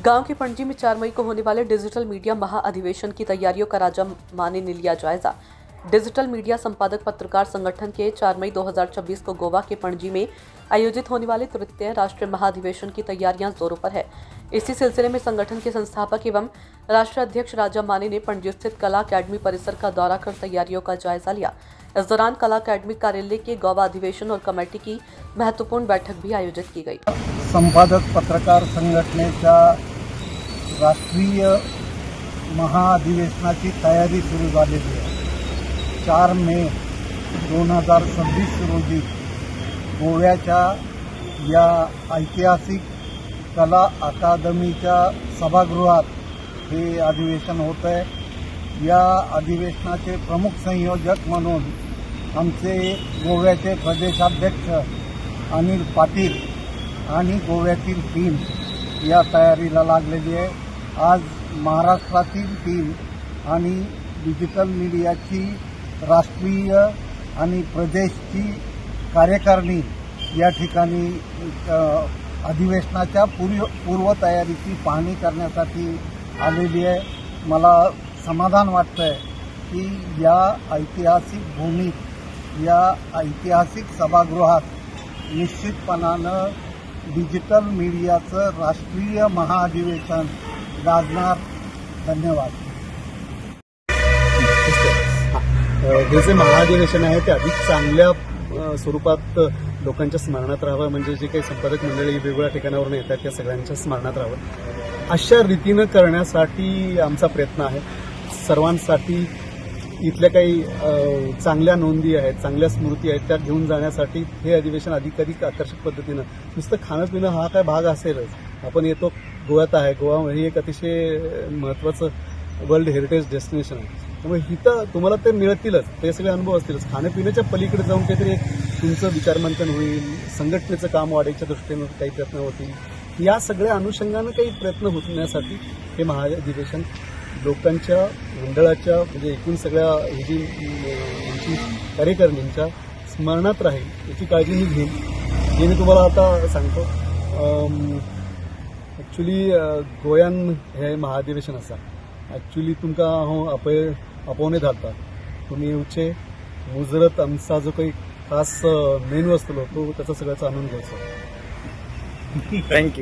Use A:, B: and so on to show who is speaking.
A: गांव के पणजी में 4 मई को होने वाले डिजिटल मीडिया महाअधिवेशन की तैयारियों का राजा माने ने लिया जायजा। डिजिटल मीडिया संपादक पत्रकार संगठन के 4 मई 2026 को गोवा के पणजी में आयोजित होने वाले तृतीय राष्ट्रीय महाअधिवेशन की तैयारियां जोरों पर है। इसी सिलसिले में संगठन के संस्थापक एवं राष्ट्रीय अध्यक्ष राजा माने ने पणजी स्थित कला अकेडमी परिसर का दौरा कर तैयारियों का जायजा लिया। इस दौरान कला अकेडमी कार्यालय के गोवा अधिवेशन और कमेटी की महत्वपूर्ण बैठक भी आयोजित की गई।
B: संपादक पत्रकार संघटनेच्या राष्ट्रीय महाअधिवेशनाची तयारी सुरू झालेली आहे। 4 मे 2026 रोजी गोव्याच्या या ऐतिहासिक कला अकादमीच्या सभागृहात हे अधिवेशन होत आहे। या अधिवेशनाचे प्रमुख संयोजक म्हणून आमचे गोव्याचे प्रदेशाध्यक्ष अनिल पाटील आणि गोव्यातील टीम या तयारीला लागलेली आहे। आज महाराष्ट्रातील टीम आणि डिजिटल मीडियाची राष्ट्रीय आणि प्रदेशची कार्यकारिणी या ठिकाणी अधिवेशनाच्या पूर्वतयारीची पाहणी करण्यासाठी आलेली आहे। मला समाधान वाटतंय की या ऐतिहासिक भूमीत या ऐतिहासिक सभागृहात निश्चितपणानं डिजिटल मीडियाचं राष्ट्रीय महाअधिवेशन गाजणार। धन्यवाद।
C: हे जे महाअधिवेशन आहे ते अधिक चांगल्या स्वरूपात लोकांच्या स्मरणात राहावं, म्हणजे जे काही संपादक मंडळी वेगवेगळ्या ठिकाणावरून येतात त्या सगळ्यांच्या स्मरणात राहावं अशा रीतीनं करण्यासाठी आमचा प्रयत्न आहे। सर्वांसाठी इथल्या काही चांगल्या नोंदी आहेत, चांगल्या स्मृती आहेत त्या घेऊन जाण्यासाठी हे अधिवेशन अधिक आकर्षक पद्धतीनं, नुसतं खाणं पिणं हा काय भाग असेलच, आपण येतो गोव्यात आहे, गोवा हे एक अतिशय महत्त्वाचं वर्ल्ड हेरिटेज डेस्टिनेशन आहे, त्यामुळे इथं तुम्हाला ते मिळतीलच, ते सगळे अनुभव असतीलच। खाण्यापिण्याच्या पलीकडे जाऊन काहीतरी एक तुमचं विचारमंथन होईल, संघटनेचं काम वाढायच्या दृष्टीनं काही प्रयत्न होतील, या सगळ्या अनुषंगानं काही प्रयत्न होण्यासाठी हे महाअधिवेशन लोकांच्या मंडळाच्या म्हणजे एकूण सगळ्या ही जी कार्यकारिणींच्या स्मरणात राहील याची काळजी मी घेईन। हे मी तुम्हाला आता सांगतो। ॲक्च्युली गोंयान हे महाअधिवेशन आसा, ॲक्च्युली तुमकां हांव आपोवणे धाडटा, तुमी येवचे, मुजरत आमचा जो काही खास मेनू आसतलो तो त्याचा सगळ्याचा आनंद घ्यायचा।
D: थँक्यू।